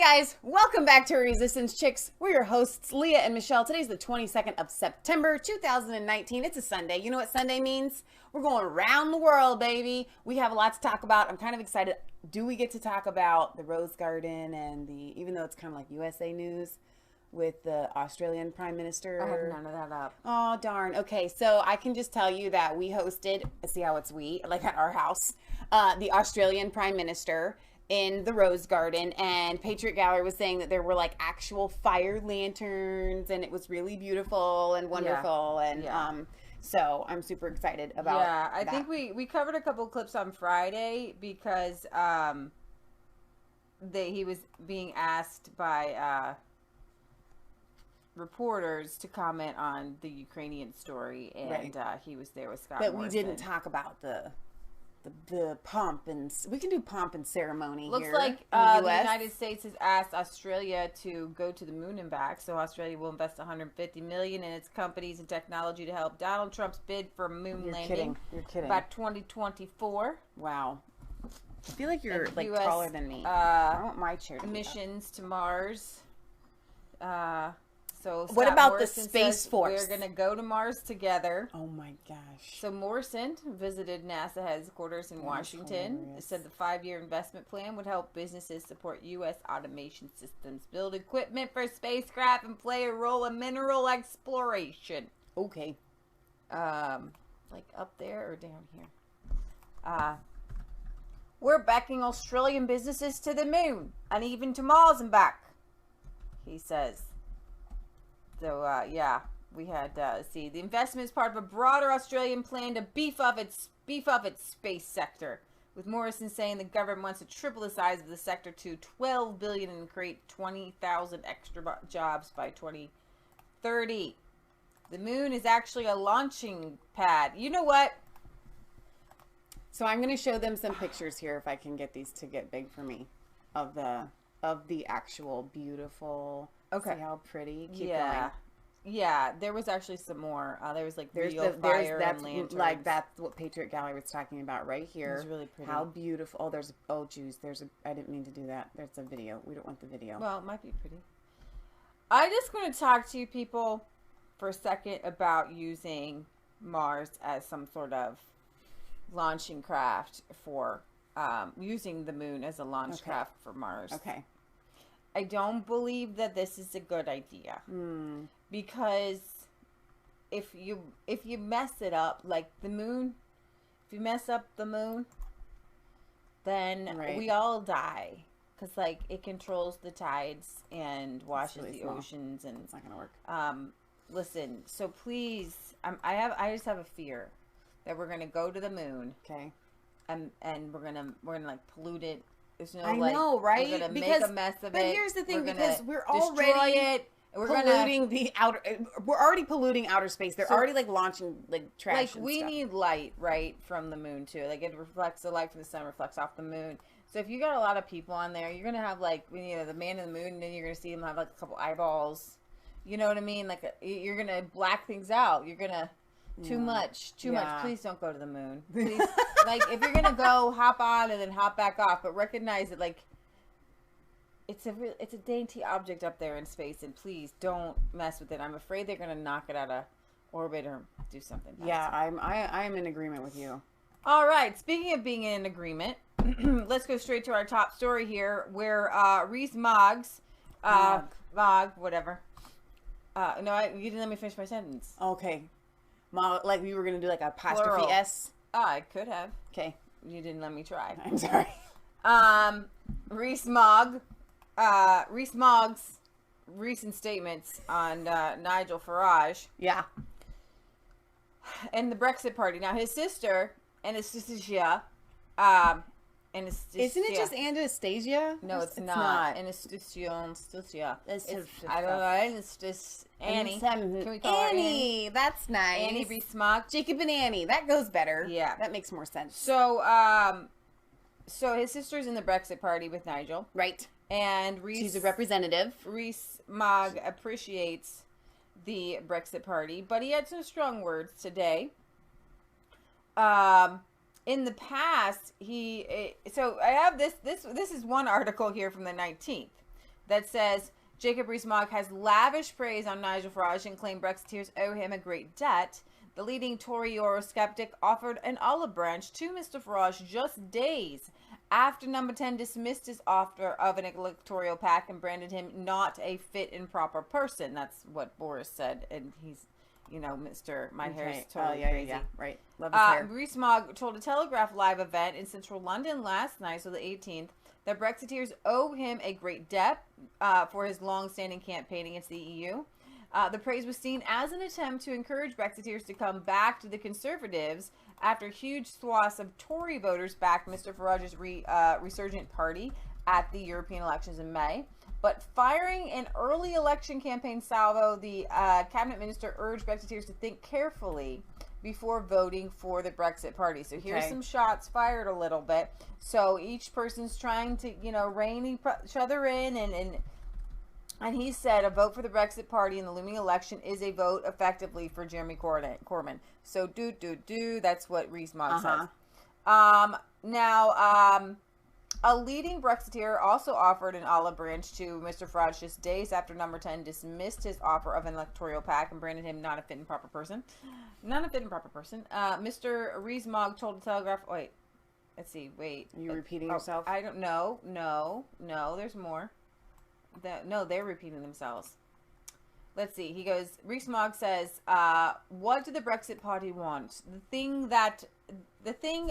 guys, welcome back to Resistance Chicks. We're your hosts, Leah and Michelle. Today's the 22nd of September, 2019. It's a Sunday. You know what Sunday means? We're going around the world, baby. We have a lot to talk about. I'm kind of excited. Do we get to talk about the Rose Garden and even though it's kind of like USA News with the Australian Prime Minister? I have none of that up. Oh, darn. Okay, so I can just tell you that we hosted, see how it's like at our house, the Australian Prime Minister in the Rose Garden, and Patriot Gallery was saying that there were like actual fire lanterns and it was really beautiful and wonderful. And so I'm super excited about that. I think we covered a couple clips on Friday because he was being asked by reporters to comment on the Ukrainian story, and he was there with Scott But Morrison. we didn't talk about the pomp, and we can do pomp and ceremony. Looks here like in the US. the United States has asked Australia to go to the moon and back, so Australia will invest $150 million in its companies and technology to help Donald Trump's bid for a moon landing. You're kidding. By 2024. Wow. I feel like you're like US, taller than me. I want my chair to missions to Mars. So what Scott about Morrison the Space says Force? We're going to go to Mars together. Oh my gosh. So Morrison visited NASA headquarters in Washington. Said the 5-year investment plan would help businesses support U.S. automation systems, build equipment for spacecraft, and play a role in mineral exploration. Okay. Like up there or down here? We're backing Australian businesses to the moon and even to Mars and back, he says. So, we had, the investment is part of a broader Australian plan to beef up its space sector, with Morrison saying the government wants to triple the size of the sector to $12 billion and create 20,000 extra jobs by 2030. The moon is actually a launching pad. You know what? So I'm going to show them some pictures here if I can get these to get big for me of the actual beautiful. Okay. See how pretty? Keep going. Yeah, there was actually some more. There was like There's and lanterns. Like that's what Patriot Gallery was talking about right here. It was really pretty. How beautiful. I didn't mean to do that. There's a video. We don't want the video. Well, it might be pretty. I just want to talk to you people for a second about using Mars as some sort of launching craft for using the moon as a launch craft for Mars. Okay. I don't believe that this is a good idea because if you mess it up, like the moon, if you mess up the moon, then we all die because like it controls the tides and washes the oceans, and it's not gonna work. Listen, so please, I just have a fear that we're gonna go to the moon, and we're gonna like pollute it. I know, right? We're gonna make a mess of it. But here's the thing, because we're already we're already polluting outer space. They're already like launching like trash. Like we need light, right, from the moon too. Like it reflects, the light from the sun reflects off the moon. So if you got a lot of people on there, you're gonna have like the man in the moon, and then you're gonna see him have like a couple eyeballs. You know what I mean? Like you're gonna black things out. You're gonna too much. Please don't go to the moon. Please, like if you're gonna go, hop on and then hop back off, but recognize that like it's a dainty object up there in space, and please don't mess with it. I'm afraid they're gonna knock it out of orbit or do something. I'm in agreement with you. All right. Speaking of being in agreement, let's go straight to our top story here, where Reese Moggs, whatever. No, you didn't let me finish my sentence. Okay. Like we were going to do like a apostrophe Plural. S. I could have. Okay. You didn't let me try. I'm sorry. Reese Moggs' recent statements on Nigel Farage. Yeah. And the Brexit party. Now his sister, Anastasia, Isn't it just Anastasia? No, it's not. Anastasia. I don't know. It's just Annie. Can we call her Annie? That's nice. Annie Reese Moggs. Jacob and Annie. That goes better. Yeah. That makes more sense. So, so his sister's in the Brexit party with Nigel. Right. And Reese... She's a representative. Reese Mogg appreciates the Brexit party, but he had some strong words today. In the past, so I have this is one article here from the 19th. that says Jacob Rees-Mogg has lavish praise on Nigel Farage and claimed Brexiteers owe him a great debt. The leading Tory Eurosceptic offered an olive branch to Mr. Farage just days after Number 10 dismissed his offer of an electoral pact and branded him not a fit and proper person. That's what Boris said, and he's, Mr. My hair's totally crazy. Yeah, right. Love his hair. Rees-Mogg told a Telegraph Live event in central London last night, so the 18th, that Brexiteers owe him a great debt for his long-standing campaign against the EU. The praise was seen as an attempt to encourage Brexiteers to come back to the Conservatives after huge swaths of Tory voters backed Mr. Farage's resurgent party at the European elections in May. But firing an early election campaign salvo, the cabinet minister urged Brexiteers to think carefully before voting for the Brexit party. So here's some shots fired a little bit. So each person's trying to, rein each other in, and he said a vote for the Brexit party in the looming election is a vote effectively for Jeremy Corbyn. So that's what Rees-Mogg says. A leading Brexiteer also offered an olive branch to Mr. Farage just days after Number 10 dismissed his offer of an electoral pact and branded him not a fit and proper person. Mr. Rees-Mogg told the Telegraph, let's see, Are you repeating yourself? I don't know. No, there's more. No, they're repeating themselves. Let's see. He goes, Rees-Mogg says, what do the Brexit party want? The thing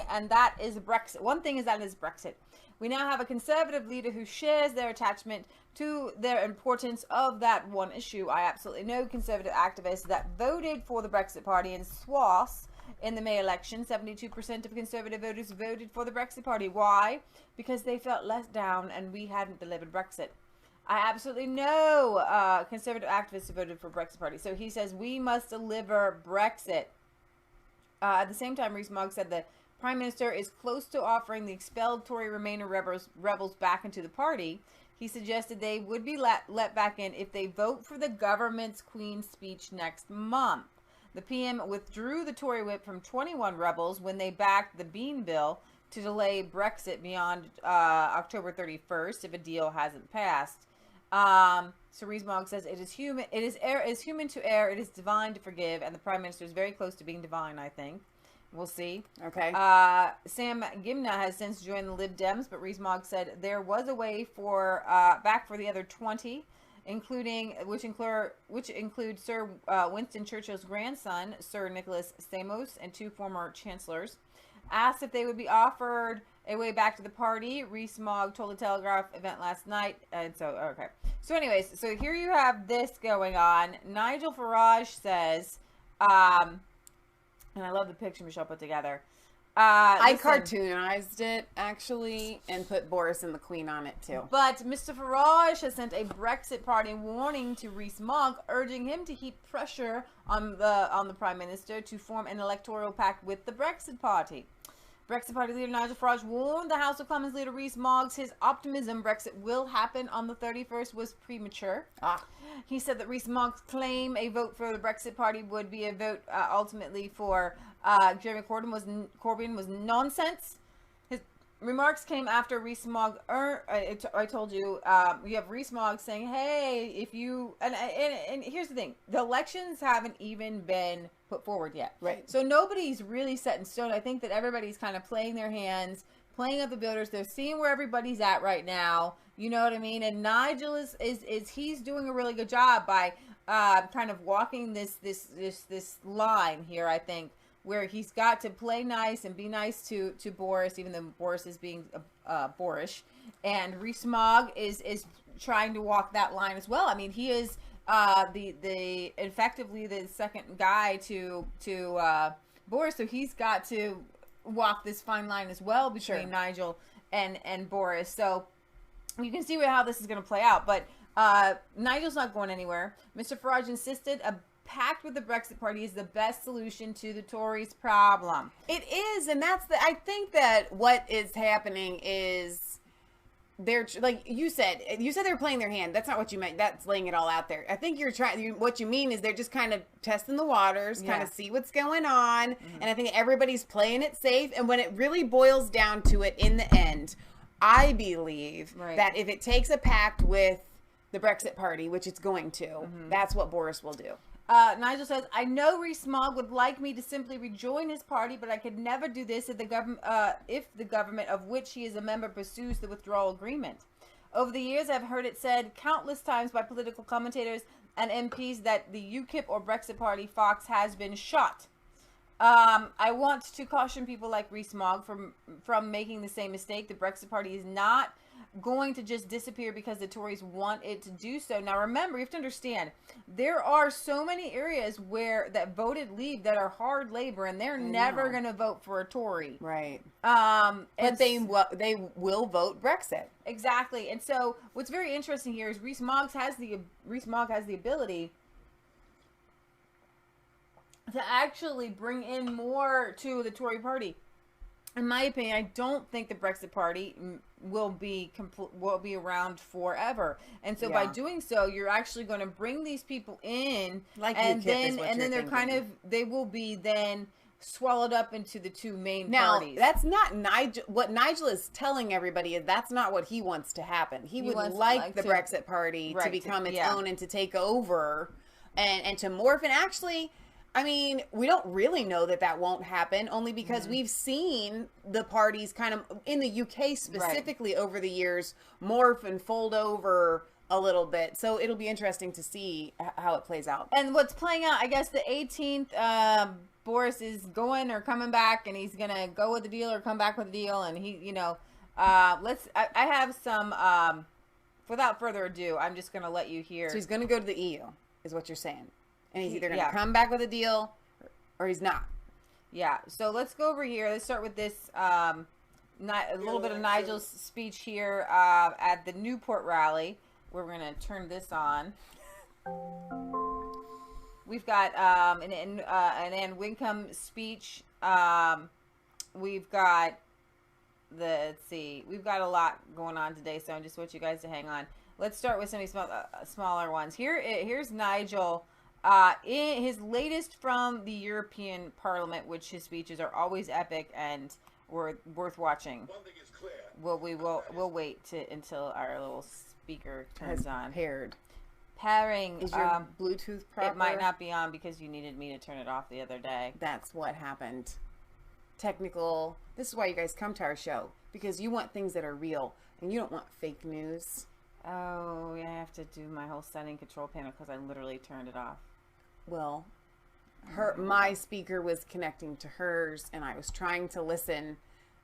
and that is Brexit. One thing is that is Brexit. We now have a Conservative leader who shares their attachment to their importance of that one issue. I absolutely know Conservative activists that voted for the Brexit party in swaths in the May election. 72% of Conservative voters voted for the Brexit party. Why? Because they felt let down and we hadn't delivered Brexit. I absolutely know Conservative activists who voted for Brexit party. So he says we must deliver Brexit. At the same time, Rees-Mogg said the Prime Minister is close to offering the expelled Tory Remainer rebels back into the party. He suggested they would be let back in if they vote for the government's Queen's speech next month. The PM withdrew the Tory whip from 21 rebels when they backed the Bean Bill to delay Brexit beyond October 31st if a deal hasn't passed. So Rees-Mogg says it is human to err, it is divine to forgive, and the Prime Minister is very close to being divine, I think. We'll see. Okay. Sam Gimna has since joined the Lib Dems, but Rees-Mogg said there was a way for back for the other 20, which include Sir Winston Churchill's grandson, Sir Nicholas Stamos, and 2 former chancellors. Asked if they would be offered a way back to the party, Rees-Mogg told the Telegraph event last night. And so, So anyways, so here you have this going on. Nigel Farage says, and I love the picture Michelle put together. I cartoonized it, actually, and put Boris and the Queen on it, too. But Mr. Farage has sent a Brexit party warning to Rees-Mogg, urging him to keep pressure on the Prime Minister to form an electoral pact with the Brexit party. Brexit Party leader Nigel Farage warned the House of Commons leader Rees-Mogg his optimism Brexit will happen on the 31st was premature. He said that Rees-Mogg's claim a vote for the Brexit Party would be a vote ultimately for Jeremy Corbyn was nonsense. His remarks came after Rees-Mogg. I told you, you have Rees-Mogg saying, "Hey, if you..." And here's the thing: the elections haven't even been put forward yet. Right. So nobody's really set in stone. I think that everybody's kind of playing their hands, playing up the builders. They're seeing where everybody's at right now. You know what I mean? And Nigel is he's doing a really good job by kind of walking this line here, I think, where he's got to play nice and be nice to Boris, even though Boris is being boorish. And Rees-Mogg is trying to walk that line as well. I mean, he is the effectively the second guy to Boris, so he's got to walk this fine line as well between Nigel and Boris. So you can see how this is going to play out. But Nigel's not going anywhere. Mr. Farage insisted a pact with the Brexit party is the best solution to the Tories' problem. It is, and I think that what is happening is they're, like you said they were playing their hand. That's not what you meant. That's laying it all out there. I think what you mean is they're just kind of testing the waters, kind of see what's going on. And I think everybody's playing it safe. And when it really boils down to it in the end, I believe that if it takes a pact with the Brexit party, which it's going to, that's what Boris will do. Nigel says, I know Rees-Mogg would like me to simply rejoin his party, but I could never do this if the government of which he is a member pursues the withdrawal agreement. Over the years, I've heard it said countless times by political commentators and MPs that the UKIP or Brexit party Fox has been shot. I want to caution people like Rees-Mogg from making the same mistake. The Brexit party is not going to just disappear because the Tories want it to do so. Now, remember, you have to understand, there are so many areas that voted Leave that are hard labor, and they're never going to vote for a Tory. Right. But they will vote Brexit. Exactly. And so what's very interesting here is Rees-Mogg has the ability to actually bring in more to the Tory party. In my opinion, I don't think the Brexit party will be around forever. And so by doing so, you're actually going to bring these people in, and then they will be then swallowed up into the two main parties. Now, that's not Nigel. What Nigel is telling everybody is that's not what he wants to happen. He would like the Brexit party to become its own and to take over and to morph. And actually, I mean, we don't really know that won't happen, only because we've seen the parties kind of, in the UK specifically over the years, morph and fold over a little bit. So it'll be interesting to see how it plays out. And what's playing out, I guess the 18th, Boris is going or coming back, and he's going to go with the deal or come back with the deal. And he, I have some, without further ado, I'm just going to let you hear. So he's going to go to the EU, is what you're saying. And he's either going to come back with a deal or he's not. Yeah. So let's go over here. Let's start with this, a little bit of Nigel's speech here at the Newport rally. We're going to turn this on. We've got an Ann Wincombe speech. We've got we've got a lot going on today, so I just want you guys to hang on. Let's start with some of these smaller ones. Here's Nigel. In his latest from the European Parliament, which his speeches are always epic and were worth watching. One thing is clear. We'll wait until our little speaker turns on. Pairing. Is your Bluetooth proper? It might not be on because you needed me to turn it off the other day. That's what happened. Technical. This is why you guys come to our show, because you want things that are real and you don't want fake news. Oh, yeah, I have to do my whole setting control panel because I literally turned it off. Well, my speaker was connecting to hers, and I was trying to listen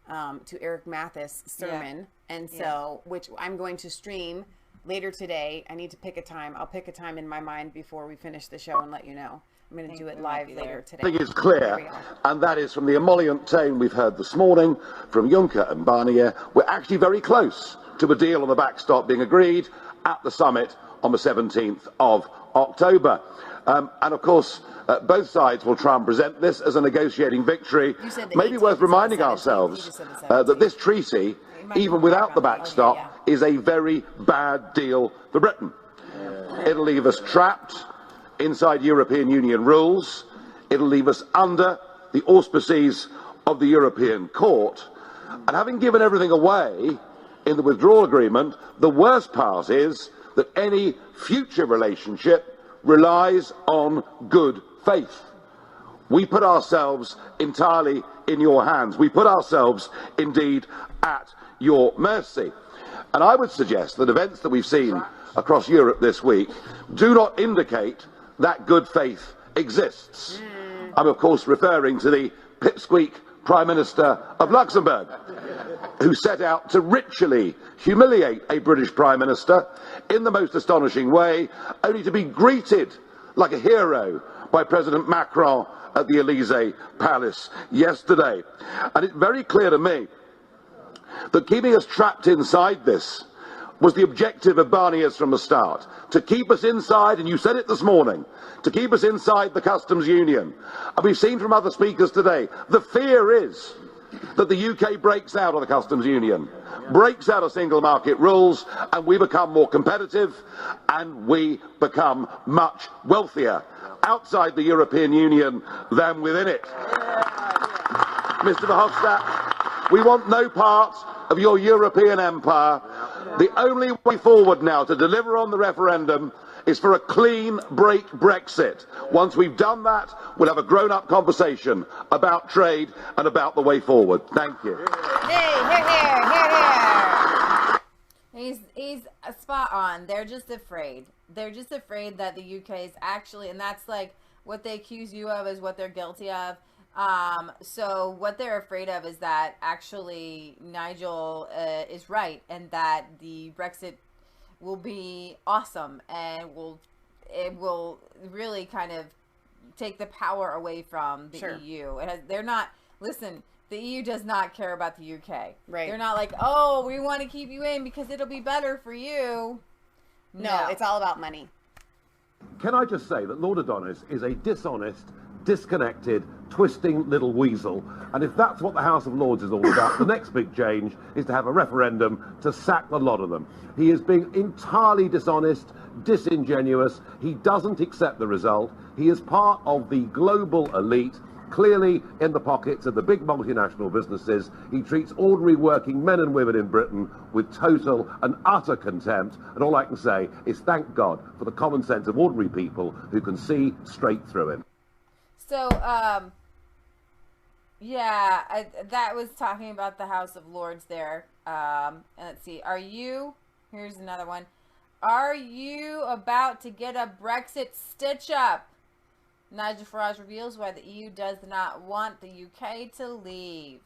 to Eric Mathis' sermon, and so, which I'm going to stream later today. I need to pick a time. I'll pick a time in my mind before we finish the show and let you know. I'm going to do it live later today. I think it's clear, and that is from the emollient tone we've heard this morning from Juncker and Barnier, we're actually very close to a deal on the backstop being agreed at the summit on the 17th of October. And of course, both sides will try and present this as a negotiating victory. Maybe worth reminding ourselves that this treaty, even without the backstop, is a very bad deal for Britain. It'll leave us trapped inside European Union rules. It'll leave us under the auspices of the European Court. And having given everything away in the withdrawal agreement, the worst part is that any future relationship relies on good faith. We put ourselves entirely in your hands. We put ourselves, indeed, at your mercy. And I would suggest that events that we've seen across Europe this week do not indicate that good faith exists. I'm, of course, referring to the pipsqueak Prime Minister of Luxembourg, who set out to ritually humiliate a British Prime Minister in the most astonishing way, only to be greeted like a hero by President Macron at the Elysee Palace yesterday. And it's very clear to me that keeping us trapped inside this was the objective of Barnier's from the start, to keep us inside, and you said it this morning, to keep us inside the customs union. And we've seen from other speakers today, the fear is that the UK breaks out of the customs union, breaks out of single market rules, and we become more competitive, and we become much wealthier outside the European Union than within it. Mr. Verhofstadt, we want no part of your European empire. The only way forward now to deliver on the referendum is for a clean break Brexit. Once we've done that, we'll have a grown-up conversation about trade and about the way forward. Thank you. He's spot on. They're just afraid. They're just afraid that the UK is actually, and that's like what they accuse you of is what they're guilty of. So what they're afraid of is that actually Nigel is right, and that the Brexit will be awesome, and it will really kind of take the power away from the EU. They're not, listen, the EU does not care about the UK. Right. They're not like, oh, we want to keep you in because it'll be better for you. No, it's all about money. Can I just say that Lord Adonis is a dishonest, disconnected, twisting little weasel, and if that's what the House of Lords is all about, the next big change is to have a referendum to sack the lot of them. He is being entirely dishonest, disingenuous. He doesn't accept the result. He is part of the global elite, clearly in the pockets of the big multinational businesses. He treats ordinary working men and women in Britain with total and utter contempt, and all I can say is thank God for the common sense of ordinary people who can see straight through him. So, that was talking about the House of Lords there. And let's see, here's another one. Are you about to get a Brexit stitch-up? Nigel Farage reveals why the EU does not want the UK to leave.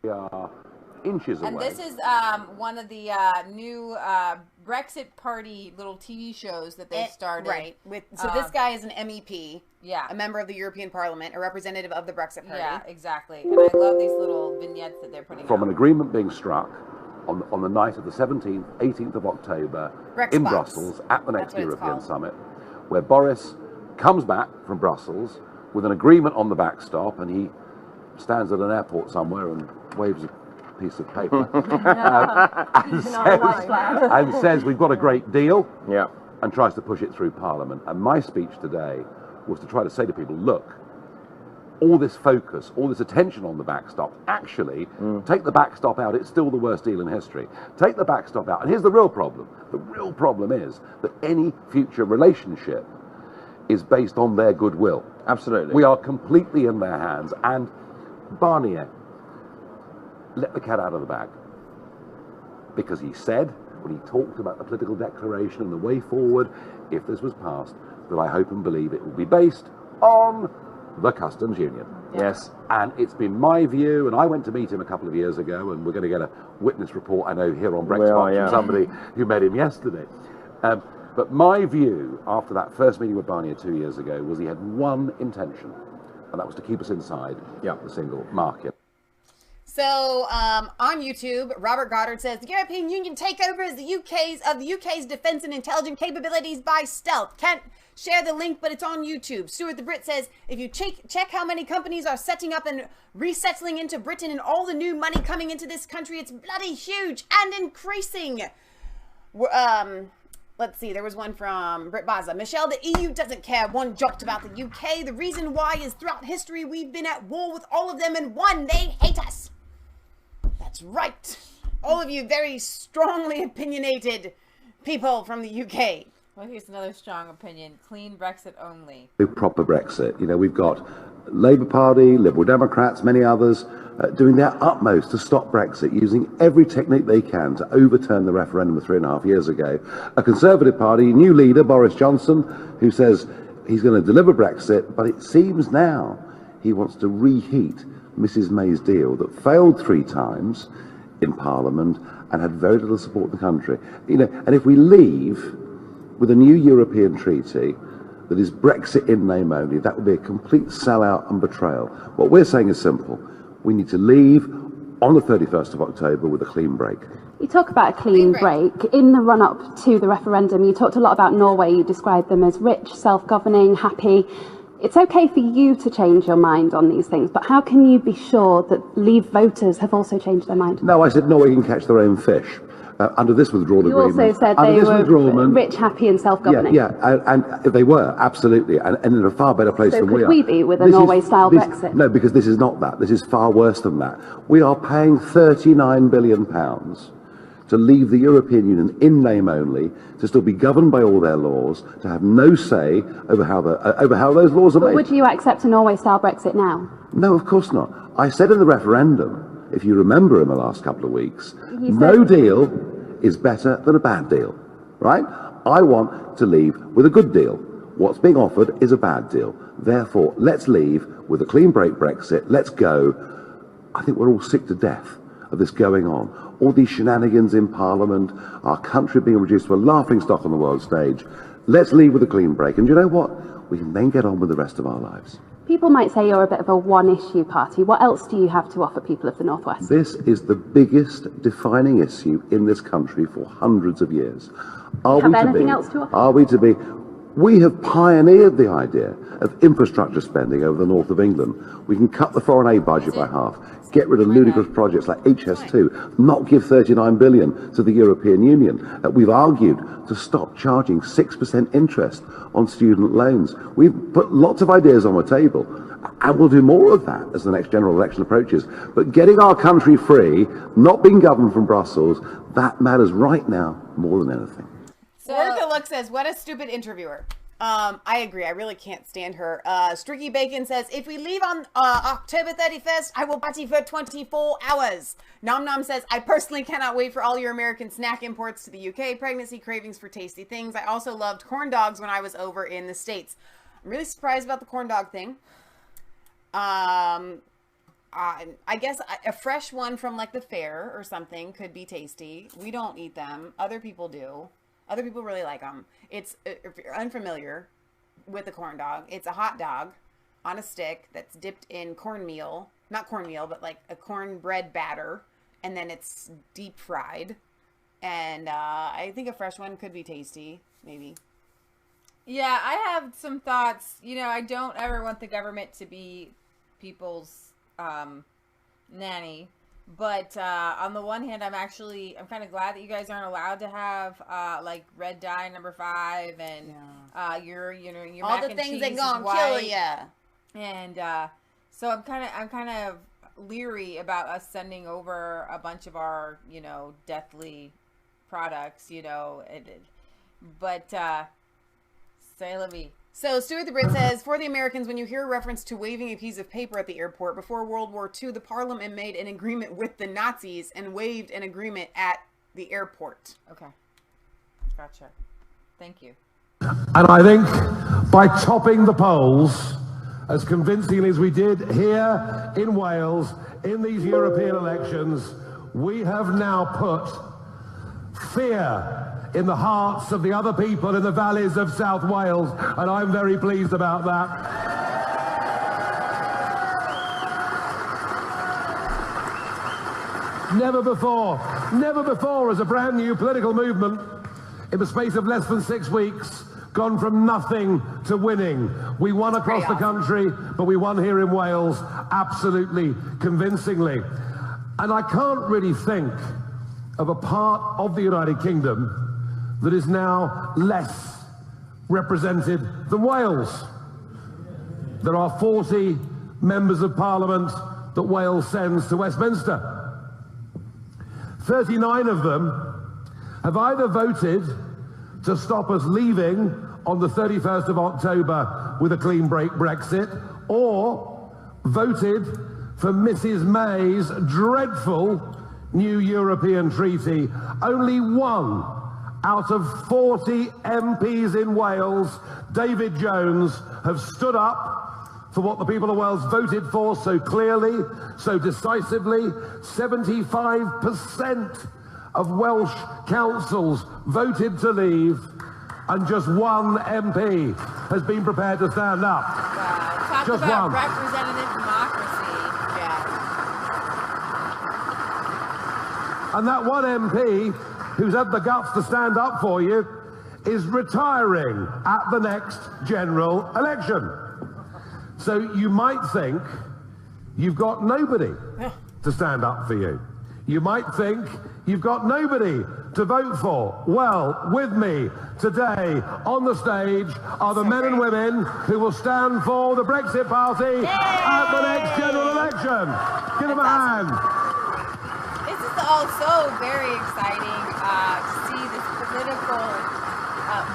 We are inches away. And this is one of the new Brexit Party little TV shows that they started. Right. So this guy is an MEP. Yeah. A member of the European Parliament, a representative of the Brexit Party. Yeah, exactly. And I love these little vignettes that they're putting From out. an agreement being struck on the night of the 17th, 18th of October in Brussels at the next European Summit, where Boris comes back from Brussels with an agreement on the backstop, and he stands at an airport somewhere and waves a piece of paper and says we've got a great deal, and tries to push it through Parliament. And my speech today was to try to say to people, look, all this focus, all this attention on the backstop, actually, take the backstop out, it's still the worst deal in history. Take the backstop out, and here's the real problem. The real problem is that any future relationship is based on their goodwill. Absolutely. We are completely in their hands, and Barnier let the cat out of the bag. Because he said, when he talked about the political declaration and the way forward, if this was passed, that I hope and believe it will be based on the customs union. Yes. And it's been my view, and I went to meet him a couple of years ago, and we're going to get a witness report, I know, here on Brexit from somebody who met him yesterday. But my view, after that first meeting with Barnier 2 years ago, was he had one intention, and that was to keep us inside the single market. So on YouTube, Robert Goddard says the European Union takeover is the UK's defense and intelligence capabilities by stealth. Can't share the link, but it's on YouTube. Stuart the Brit says if you check how many companies are setting up and resettling into Britain and all the new money coming into this country, it's bloody huge and increasing. Let's see, there was one from Britt Baza. Michelle, the EU doesn't care one jot about the UK. The reason why is throughout history we've been at war with all of them and won. They hate us. That's right. All of you very strongly opinionated people from the UK. Well, here's another strong opinion. Clean Brexit only. Proper Brexit. You know, we've got Labour Party, Liberal Democrats, many others doing their utmost to stop Brexit, using every technique they can to overturn the referendum of 3.5 years ago. A Conservative Party, new leader, Boris Johnson, who says he's going to deliver Brexit, but it seems now he wants to reheat Mrs May's deal that failed 3 times in Parliament and had very little support in the country. You know, and if we leave with a new European treaty that is Brexit in name only, that would be a complete sellout and betrayal. What we're saying is simple. We need to leave on the 31st of October with a clean break. You talk about a clean break. In the run-up to the referendum, you talked a lot about Norway. You described them as rich, self-governing, happy. It's okay for you to change your mind on these things, but how can you be sure that Leave voters have also changed their mind? No, I said Norway can catch their own fish. Under this withdrawal agreement. You also said they were rich, happy and self-governing. Yeah, and they were, absolutely, and in a far better place than we are. So could we be with a Norway-style Brexit? No, because this is not that. This is far worse than that. We are paying £39 billion to leave the European Union in name only, to still be governed by all their laws, to have no say over how those laws are made. Would you accept a Norway-style Brexit now? No, of course not. I said in the referendum, if you remember in the last couple of weeks, no deal is better than a bad deal, right? I want to leave with a good deal. What's being offered is a bad deal. Therefore, let's leave with a clean break Brexit. Let's go. I think we're all sick to death of this going on. All these shenanigans in Parliament, our country being reduced to a laughingstock on the world stage. Let's leave with a clean break. And you know what? We can then get on with the rest of our lives. People might say you're a bit of a one-issue party. What else do you have to offer people of the Northwest? This is the biggest defining issue in this country for hundreds of years. Are we anything else to offer? Are we to be? We have pioneered the idea of infrastructure spending over the north of England. We can cut the foreign aid budget by half, get rid of ludicrous projects like HS2, not give 39 billion to the European Union. We've argued to stop charging 6% interest on student loans. We've put lots of ideas on the table, and we'll do more of that as the next general election approaches. But getting our country free, not being governed from Brussels, that matters right now more than anything. Worth Look says, what a stupid interviewer. I agree. I really can't stand her. Stricky Bacon says, if we leave on October 31st, I will party for 24 hours. Nom Nom says, I personally cannot wait for all your American snack imports to the UK. Pregnancy cravings for tasty things. I also loved corn dogs when I was over in the States. I'm really surprised about the corn dog thing. I guess a fresh one from like the fair or something could be tasty. We don't eat them. Other people do. Other people really like them. It's, if you're unfamiliar with a corn dog, it's a hot dog on a stick that's dipped in cornmeal. Not cornmeal, but like a cornbread batter. And then it's deep fried. And I think a fresh one could be tasty, maybe. Yeah, I have some thoughts. You know, I don't ever want the government to be people's nanny. But on the one hand, I'm kind of glad that you guys aren't allowed to have like red dye number 5 and your all mac the and things cheese that gonna white. kill ya. And so I'm kind of leery about us sending over a bunch of our deathly products, but say la vie. So Stuart the Brit says, for the Americans, when you hear a reference to waving a piece of paper at the airport, before World War II, the Parliament made an agreement with the Nazis and waved an agreement at the airport. Okay. Gotcha. Thank you. And I think by topping the polls as convincingly as we did here in Wales, in these European elections, we have now put fear in the hearts of the other people in the valleys of South Wales, and I'm very pleased about that. Never before has a brand new political movement, in the space of less than 6 weeks, gone from nothing to winning. We won across the country, but we won here in Wales absolutely convincingly. And I can't really think of a part of the United Kingdom that is now less represented than Wales. There are 40 members of Parliament that Wales sends to Westminster. 39 of them have either voted to stop us leaving on the 31st of October with a clean break Brexit, or voted for Mrs. May's dreadful new European treaty. Only one out of 40 MPs in Wales, David Jones, have stood up for what the people of Wales voted for so clearly, so decisively. 75% of Welsh councils voted to leave, and just one MP has been prepared to stand up. Wow. Talk Just about one. representative democracy. Yeah. And that one MP who's had the guts to stand up for you is retiring at the next general election. So you might think you've got nobody to stand up for you. You might think you've got nobody to vote for. Well, with me today on the stage are the men and women who will stand for the Brexit Party at the next general election. Give them a hand. This is the also very exciting to see this political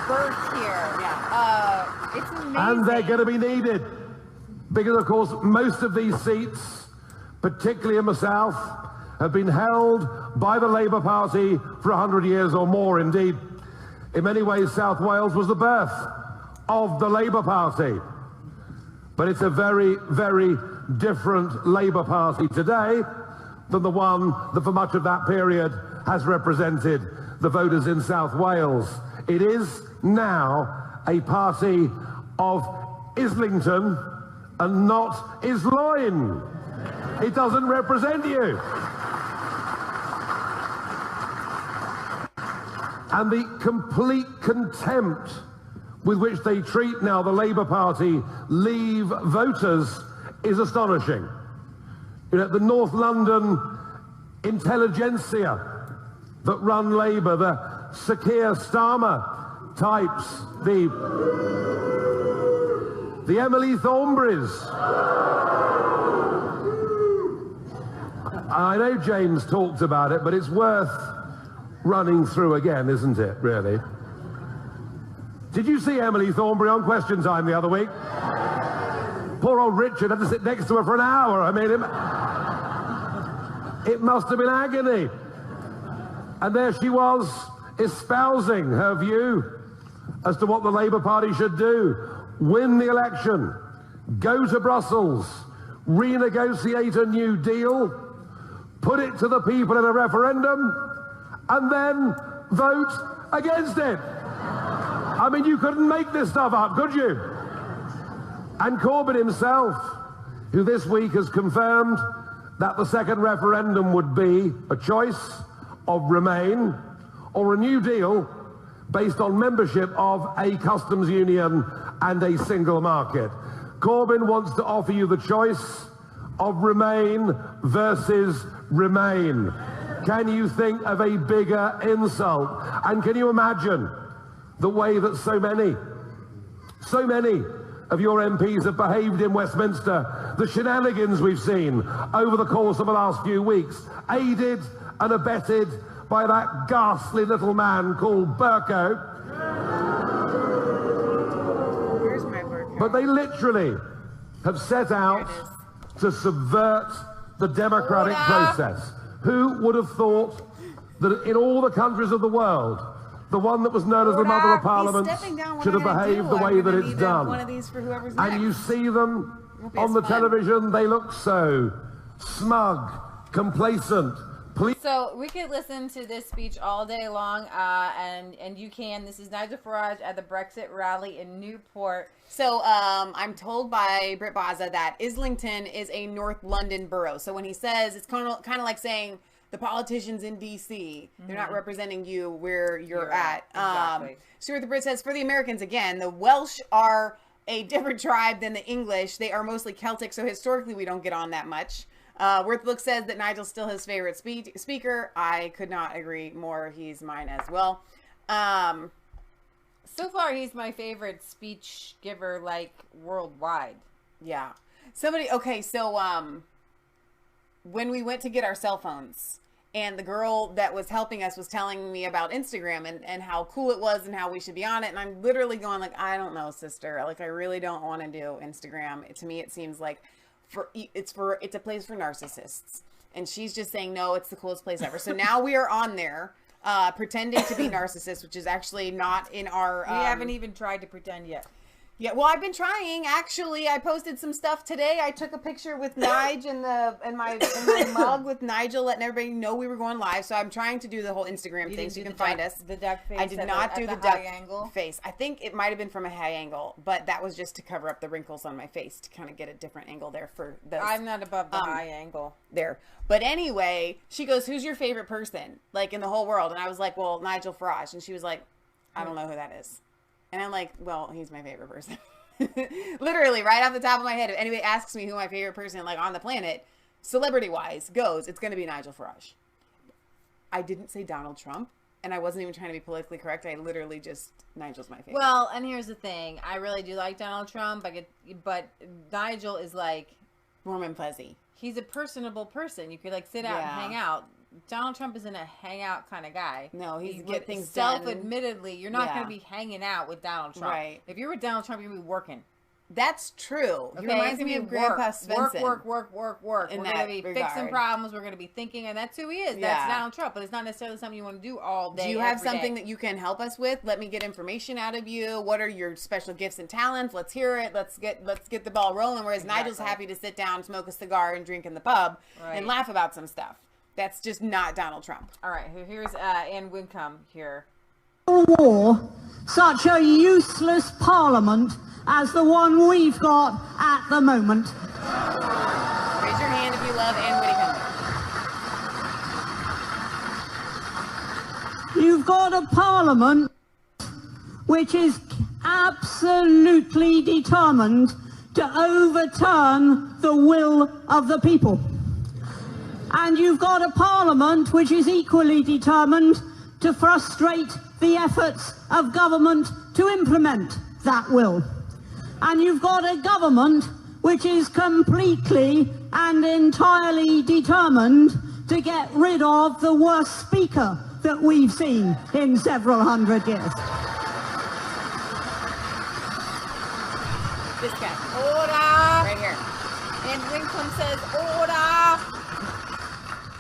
birth here. Yeah. It's amazing. And they're going to be needed. Because, of course, most of these seats, particularly in the South, have been held by the Labour Party for 100 years or more. Indeed, in many ways, South Wales was the birth of the Labour Party. But it's a very, very different Labour Party today than the one that for much of that period has represented the voters in South Wales. It is now a party of Islington and not Isloin. It doesn't represent you. And the complete contempt with which they treat now the Labour Party Leave voters is astonishing. You know, the North London intelligentsia that run Labour, the Sakir Starmer types, the Emily Thornberrys. I know James talked about it, but it's worth running through again, isn't it, really? Did you see Emily Thornberry on Question Time the other week? Poor old Richard had to sit next to her for an hour. I mean, it must have been agony. And there she was, espousing her view as to what the Labour Party should do. Win the election, go to Brussels, renegotiate a new deal, put it to the people in a referendum, and then vote against it. I mean, you couldn't make this stuff up, could you? And Corbyn himself, who this week has confirmed that the second referendum would be a choice of Remain or a New Deal based on membership of a customs union and a single market. Corbyn wants to offer you the choice of Remain versus Remain. Can you think of a bigger insult? And can you imagine the way that so many of your MPs have behaved in Westminster, the shenanigans we've seen over the course of the last few weeks, aided and abetted by that ghastly little man called Burko. Where's my Burko? But they literally have set out to subvert the democratic process. Who would have thought that in all the countries of the world, the one that was known as the Mother of Parliament should have behaved the way that it's done? One of these for whoever's and you see them on the television, they look so smug, complacent. So we could listen to this speech all day long, and you can. This is Nigel Farage at the Brexit rally in Newport. So I'm told by Britt Baza that Islington is a North London borough. So when he says, it's kind of like saying the politicians in D.C., they're not representing you where you're at. Exactly. Stuart the Brit says, for the Americans, again, the Welsh are a different tribe than the English. They are mostly Celtic, so historically we don't get on that much. Worthlook says that Nigel's still his favorite speaker. I could not agree more. He's mine as well. So far, he's my favorite speech giver, like, worldwide. Yeah. Okay, so when we went to get our cell phones, and the girl that was helping us was telling me about Instagram and how cool it was and how we should be on it. And I'm literally going like, I don't know, sister. Like, I really don't want to do Instagram. To me, it seems like it's a place for narcissists. And she's just saying, no, it's the coolest place ever. So now we are on there pretending to be narcissists, which is actually not in our... We haven't even tried to pretend yet. Yeah, well, I've been trying. Actually, I posted some stuff today. I took a picture with Nigel in my mug with Nigel, letting everybody know we were going live. So I'm trying to do the whole Instagram thing, so you can find us. The duck face. I did not do the duck angle face. I think it might have been from a high angle, but that was just to cover up the wrinkles on my face to kind of get a different angle there for those. I'm not above the high angle there. But anyway, she goes, "Who's your favorite person, like in the whole world?" And I was like, "Well, Nigel Farage." And she was like, "I don't know who that is." And I'm like, well, he's my favorite person. Literally, right off the top of my head. If anybody asks me who my favorite person, like, on the planet, celebrity-wise, goes, it's going to be Nigel Farage. I didn't say Donald Trump, and I wasn't even trying to be politically correct. I literally just, Nigel's my favorite. Well, and here's the thing. I really do like Donald Trump, but Nigel is, like... warm and fuzzy. He's a personable person. You could, like, sit out and hang out. Donald Trump isn't a hangout kind of guy. No, he's get things done. Self-admittedly, you're not going to be hanging out with Donald Trump. Right. If you're with Donald Trump, you're going to be working. That's true. Okay? He reminds me of Grandpa Svensson. Work. We're going to be fixing problems. We're going to be thinking, and that's who he is. That's Donald Trump, but it's not necessarily something you want to do all day. Do you have something that you can help us with? Let me get information out of you. What are your special gifts and talents? Let's hear it. Let's get the ball rolling. Whereas Nigel's happy to sit down, smoke a cigar, and drink in the pub and laugh about some stuff. That's just not Donald Trump. All right, here's Ann Wincombe here. War, such a useless parliament as the one we've got at the moment. Raise your hand if you love Ann Wincombe. You've got a parliament which is absolutely determined to overturn the will of the people. And you've got a parliament which is equally determined to frustrate the efforts of government to implement that will. And you've got a government which is completely and entirely determined to get rid of the worst speaker that we've seen in several hundred years. This guy. Order! Right here. And Wincombe says, order!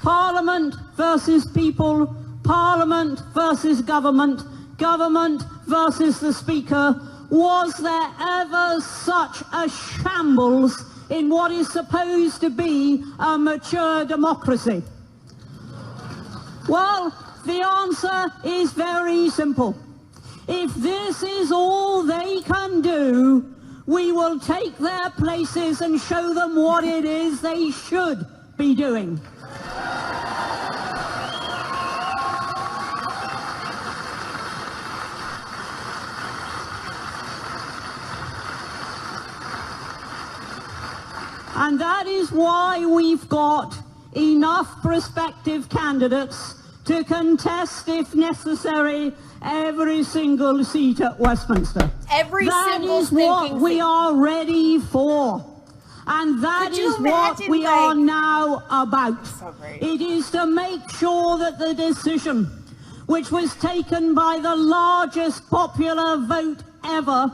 Parliament versus people, Parliament versus government, government versus the Speaker. Was there ever such a shambles in what is supposed to be a mature democracy? Well, the answer is very simple. If this is all they can do, we will take their places and show them what it is they should be doing. And that is why we've got enough prospective candidates to contest, if necessary, every single seat at Westminster. Every single seat. That is what we are ready for. And that is what we are now about. So great. It is to make sure that the decision, which was taken by the largest popular vote ever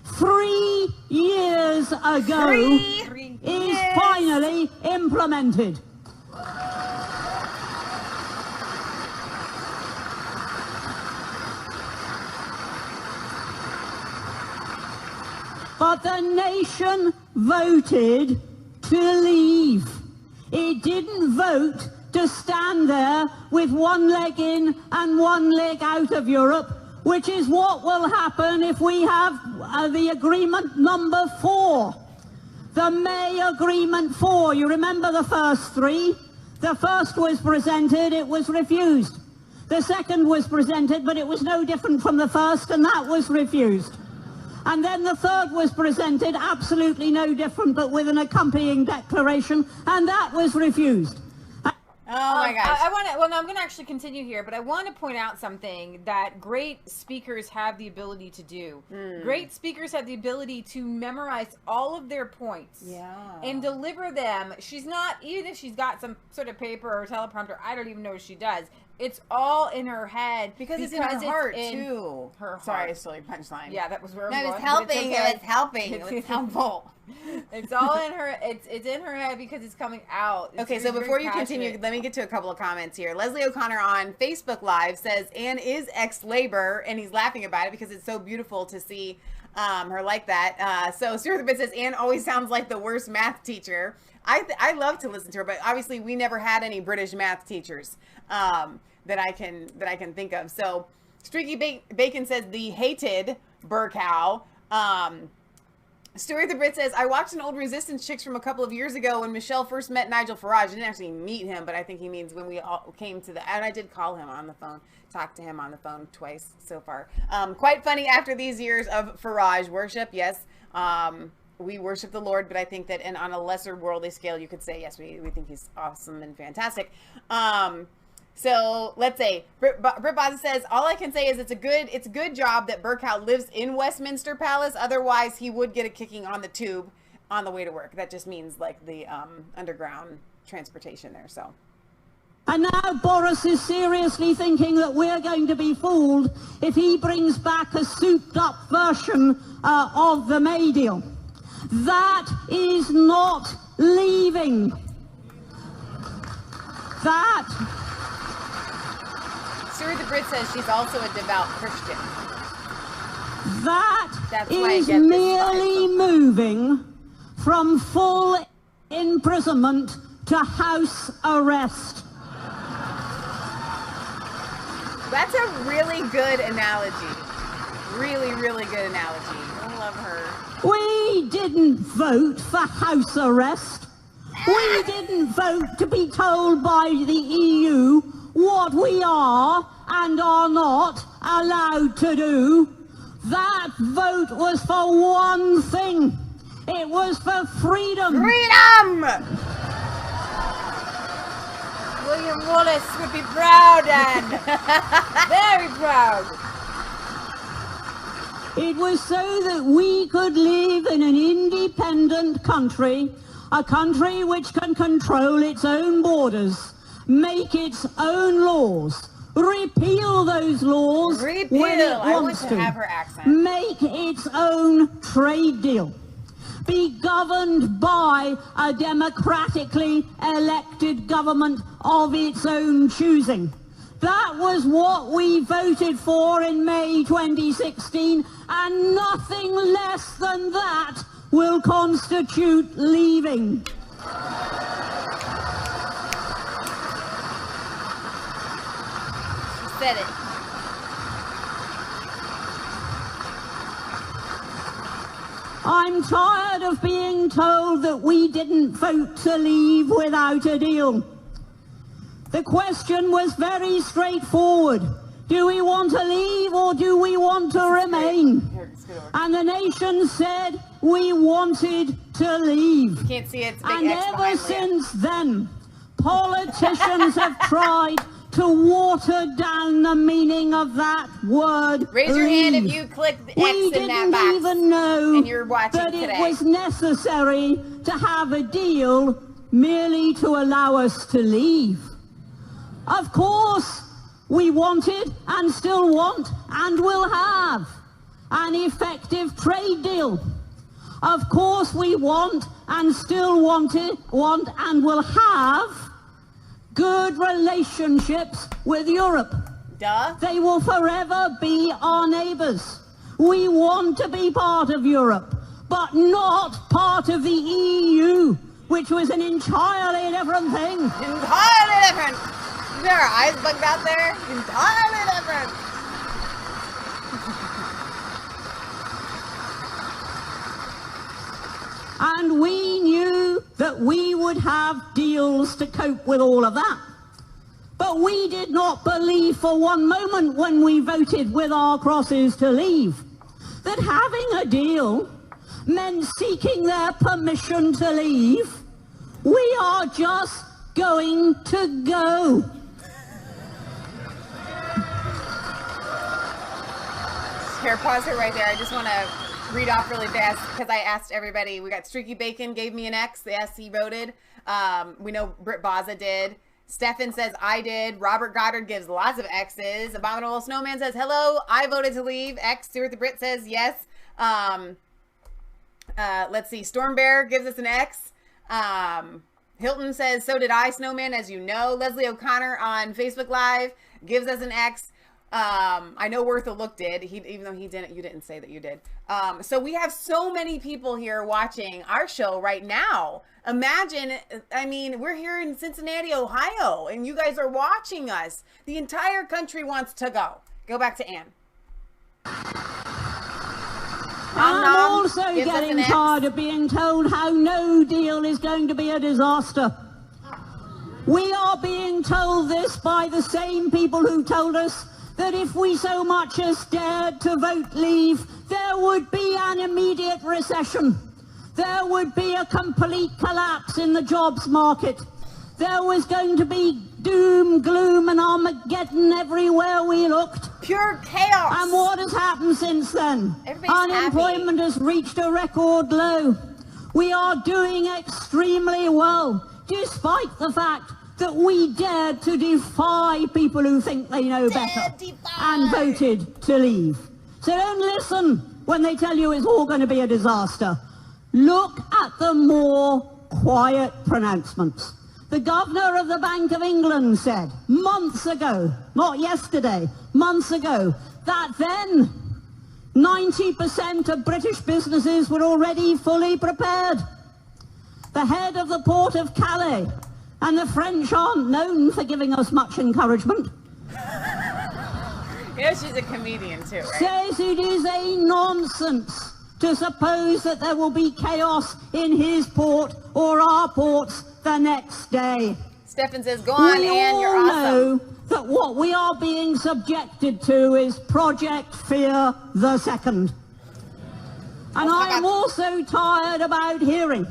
3 years ago, is finally implemented. But the nation voted to leave. It didn't vote to stand there with one leg in and one leg out of Europe, which is what will happen if we have the agreement number 4. The May Agreement 4. You remember the first 3? The first was presented, it was refused. The second was presented, but it was no different from the first, and that was refused. And then the third was presented, absolutely no different, but with an accompanying declaration, and that was refused. Oh my gosh. I'm going to actually continue here, but I want to point out something that great speakers have the ability to do. Great speakers have the ability to memorize all of their points and deliver them. She's not, even if she's got some sort of paper or teleprompter, I don't even know what she does. It's all in her head. Because it's in her heart, too. Her heart. Sorry, I stole your punchline. Yeah, that was where I was helping. It was helping. It was helpful. It's all in her. It's in her head because it's coming out. Okay, so before you continue, let me get to a couple of comments here. Leslie O'Connor on Facebook Live says Anne is ex-Labor, and he's laughing about it because it's so beautiful to see her like that. So Stuart the Bit says Anne always sounds like the worst math teacher. I love to listen to her, but obviously we never had any British math teachers that I can think of. So Streaky Bacon says the hated Burkow. Stuart the Brit says, I watched an old Resistance Chicks from a couple of years ago when Michelle first met Nigel Farage. I didn't actually meet him, but I think he means when we all came to the, and I did call him on the phone, talked to him on the phone twice so far. Quite funny after these years of Farage worship. Yes, we worship the Lord, but I think that on a lesser worldly scale, you could say, yes, we think he's awesome and fantastic. So let's say Britt Baza says, all I can say is it's a good job that Burkow lives in Westminster Palace. Otherwise, he would get a kicking on the tube on the way to work. That just means like the underground transportation there. So And now Boris is seriously thinking that we're going to be fooled if he brings back a souped-up version of the May deal. That is not leaving. That... Stuart the Brit says she's also a devout Christian. That is merely moving from full imprisonment to house arrest. That's a really good analogy. Really, really good analogy. I love her. We didn't vote for house arrest. We didn't vote to be told by the EU what we are and are not allowed to do. That vote was for one thing. It was for freedom. Freedom! William Wallace would be proud, Anne. Very proud. It was so that we could live in an independent country, a country which can control its own borders, make its own laws, repeal those laws when it wants to have her accent. make its own trade deal, be governed by a democratically elected government of its own choosing. That was what we voted for in May 2016, and nothing less than that will constitute leaving. She said it. I'm tired of being told that we didn't vote to leave without a deal. The question was very straightforward. Do we want to leave or do we want to remain? And the nation said we wanted to leave. You can't see it. It's a big And X ever since then, politicians have tried to water down the meaning of that word. Raise your hand if you clicked the X in that box. We didn't even know and you're watching that today. It was necessary to have a deal merely to allow us to leave. Of course, we wanted and still want and will have an effective trade deal. Of course, we want and still want and will have good relationships with Europe. Duh. They will forever be our neighbours. We want to be part of Europe, but not part of the EU, which was an entirely different thing. Entirely different. Is there our eyes bugged out there? Entirely different. And we knew that we would have deals to cope with all of that. But we did not believe for one moment when we voted with our crosses to leave that having a deal meant seeking their permission to leave. We are just going to go. Here, pause it right there. I just want to read off really fast because I asked everybody. We got Streaky Bacon gave me an X. Yes, he voted. We know Britt Baza did. Stefan says I did. Robert Goddard gives lots of X's. Abominable Snowman says hello. I voted to leave. X. Stuart the Brit says yes. Let's see. Storm Bear gives us an X. Hilton says so did I. Snowman, as you know. Leslie O'Connor on Facebook Live gives us an X. I know Worth a Look did, even though he didn't, you didn't say that you did. So we have so many people here watching our show right now. Imagine, I mean, we're here in Cincinnati, Ohio, and you guys are watching us. The entire country wants to go. Go back to Ann. I'm also getting tired of being told how no deal is going to be a disaster. We are being told this by the same people who told us that if we so much as dared to vote leave, there would be an immediate recession. There would be a complete collapse in the jobs market. There was going to be doom, gloom, and Armageddon everywhere we looked. Pure chaos. And what has happened since then? Unemployment has reached a record low. We are doing extremely well, despite the fact that we dared to defy people who think they know better and voted to leave. So don't listen when they tell you it's all going to be a disaster. Look at the more quiet pronouncements. The governor of the Bank of England said months ago, not yesterday, months ago, that then 90% of British businesses were already fully prepared. The head of the port of Calais, and the French aren't known for giving us much encouragement, You know, she's a comedian too, right? says it is a nonsense to suppose that there will be chaos in his port or our ports the next day. Stefan says, go on, We Anne, you're all awesome. know that what we are being subjected to is Project Fear the Second. And I am also tired about hearing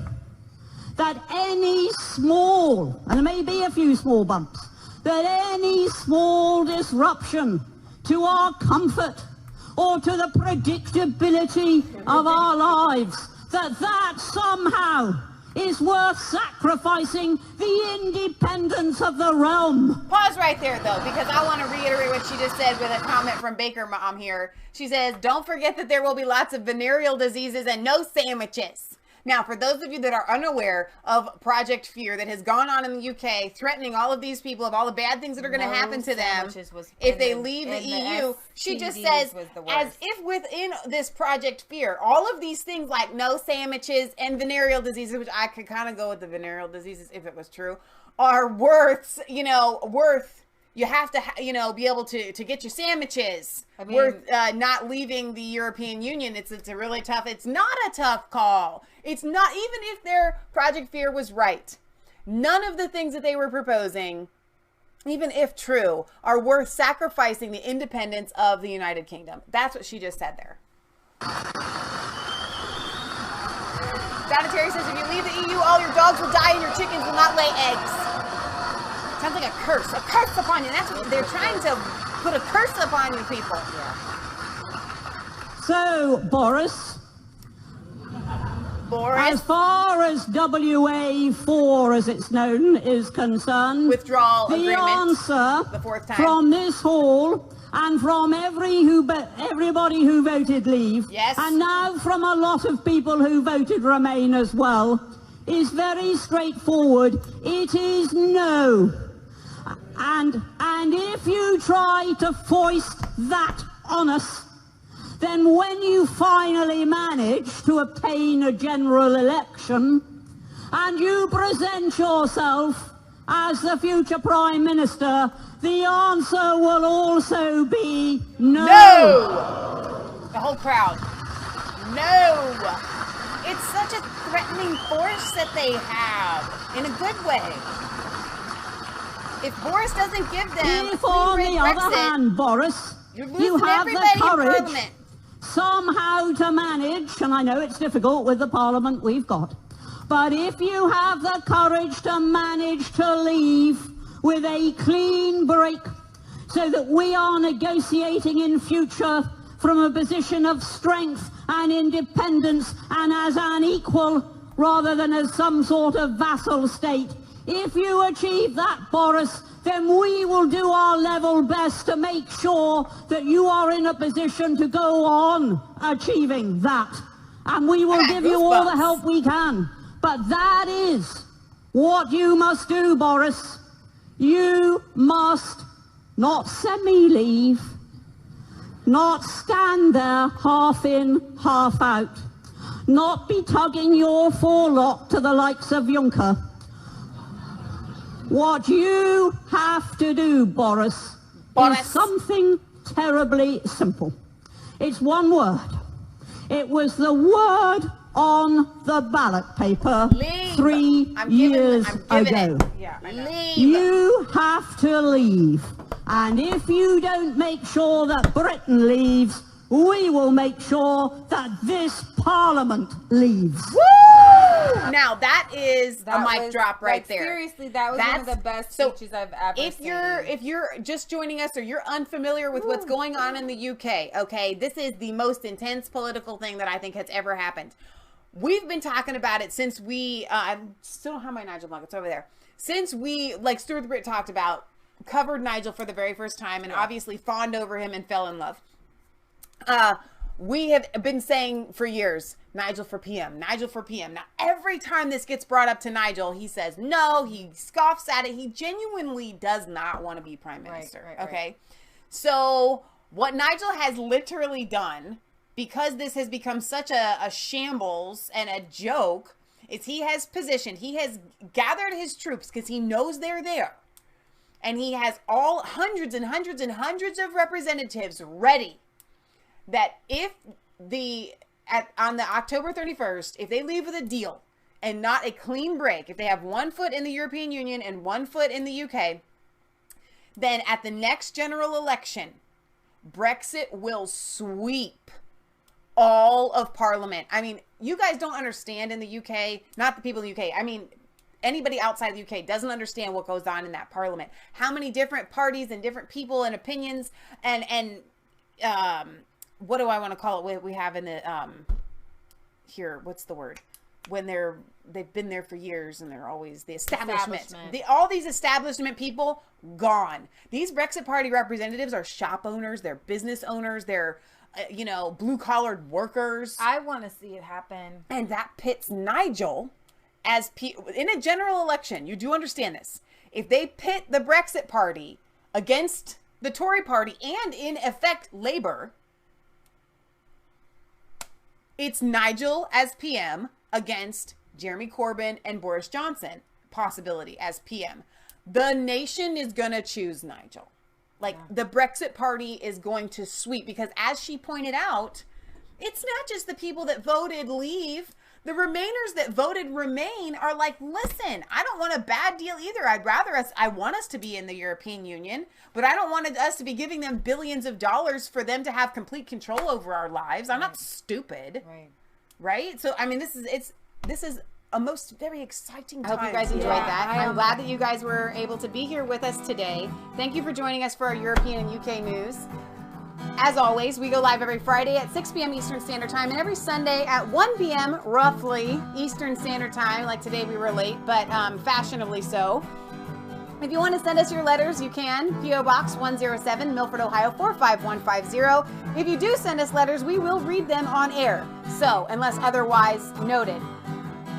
that any small, and there may be a few small bumps, that any small disruption to our comfort or to the predictability of our lives, that somehow is worth sacrificing the independence of the realm. Pause right there, though, because I want to reiterate what she just said with a comment from Baker Mom here. She says, don't forget that there will be lots of venereal diseases and no sandwiches. Now, for those of you that are unaware of Project Fear that has gone on in the UK, threatening all of these people of all the bad things that are going to happen to them if they leave the EU, she just says, as if within this Project Fear, all of these things like no sandwiches and venereal diseases, which I could kind of go with the venereal diseases if it was true, are worth, you have to, be able to get your sandwiches. I mean, worth not leaving the European Union. It's a really tough, it's not a tough call. It's not, even if their Project Fear was right, none of the things that they were proposing, even if true, are worth sacrificing the independence of the United Kingdom. That's what she just said there. Terry says, if you leave the EU, all your dogs will die and your chickens will not lay eggs. Sounds like a curse upon you. That's what they're trying to put, a curse upon you people. Yeah. So, Boris, as far as WA4, as it's known, is concerned, withdrawal the agreement, answer the fourth time, from this hall and from everybody who voted leave, yes, and now from a lot of people who voted remain as well, is very straightforward. It is no. And if you try to foist that on us, then when you finally manage to obtain a general election and you present yourself as the future Prime Minister, the answer will also be no. No! The whole crowd. No! It's such a threatening force that they have, in a good way. If Boris doesn't give them if on the other hand, Boris, you have the courage somehow to manage, and I know it's difficult with the Parliament we've got, but if you have the courage to manage to leave with a clean break so that we are negotiating in future from a position of strength and independence and as an equal rather than as some sort of vassal state, if you achieve that, Boris, then we will do our level best to make sure that you are in a position to go on achieving that. And we will give you all the help we can. But that is what you must do, Boris. You must not semi-leave, not stand there half in, half out, not be tugging your forelock to the likes of Juncker. What you have to do, Boris, is something terribly simple. It's one word. It was the word on the ballot paper 3 years ago. You have to leave. And if you don't make sure that Britain leaves, we will make sure that this Parliament leaves. Woo! Now that is a mic drop right there. Seriously, that was one of the best speeches I've ever seen. If you're just joining us or you're unfamiliar with what's going on in the UK, okay, this is the most intense political thing that I think has ever happened. we've been talking about it since we, I still don't have my Nigel mug, it's over there. Since we, like Stuart the Brit talked about, covered Nigel for the very first time and obviously fawned over him and fell in love. We have been saying for years, Nigel for PM, Nigel for PM. Now, every time this gets brought up to Nigel, he says no, he scoffs at it. He genuinely does not want to be prime minister. Right. Okay. So what Nigel has literally done, because this has become such a shambles and a joke, is he has gathered his troops because he knows they're there. And he has all hundreds and hundreds and hundreds of representatives ready that if on the October 31st, if they leave with a deal and not a clean break, if they have 1 foot in the European Union and 1 foot in the UK, then at the next general election, Brexit will sweep all of Parliament. I mean, you guys don't understand in the UK, not the people in the UK. I mean, anybody outside the UK doesn't understand what goes on in that Parliament. How many different parties and different people and opinions and what do I want to call it? We have in the here. What's the word? When they've been there for years and they're always the establishment. All these establishment people gone. These Brexit Party representatives are shop owners. They're business owners. They're blue collared workers. I want to see it happen. And that pits Nigel as in a general election. You do understand this. If they pit the Brexit Party against the Tory Party and in effect Labour, it's Nigel as PM against Jeremy Corbyn and Boris Johnson possibility as PM. The nation is going to choose Nigel. The Brexit Party is going to sweep because, as she pointed out, it's not just the people that voted leave. The Remainers that voted remain are like, listen, I don't want a bad deal either. I want us to be in the European Union, but I don't want us to be giving them billions of dollars for them to have complete control over our lives. I'm not stupid. Right? So, I mean, this is a most very exciting time. I hope you guys enjoyed that. I'm glad that you guys were able to be here with us today. Thank you for joining us for our European and UK news. As always, we go live every Friday at 6 p.m. Eastern Standard Time and every Sunday at 1 p.m. roughly Eastern Standard Time. Like today we were late, but fashionably so. If you want to send us your letters, you can. P.O. Box 107, Milford, Ohio 45150. If you do send us letters, we will read them on air. So, unless otherwise noted.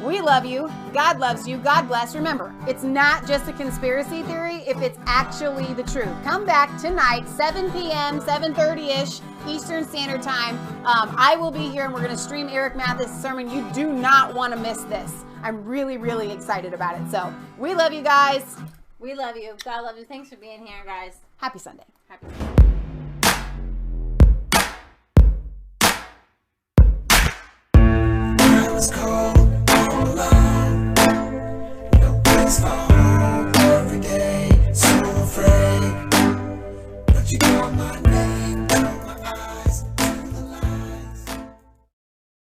We love you. God loves you. God bless. Remember, it's not just a conspiracy theory if it's actually the truth. Come back tonight, 7 p.m., 7:30-ish Eastern Standard Time. I will be here and we're going to stream Eric Mathis' sermon. You do not want to miss this. I'm really, really excited about it. So we love you guys. We love you. God loves you. Thanks for being here, guys. Happy Sunday. Happy Sunday.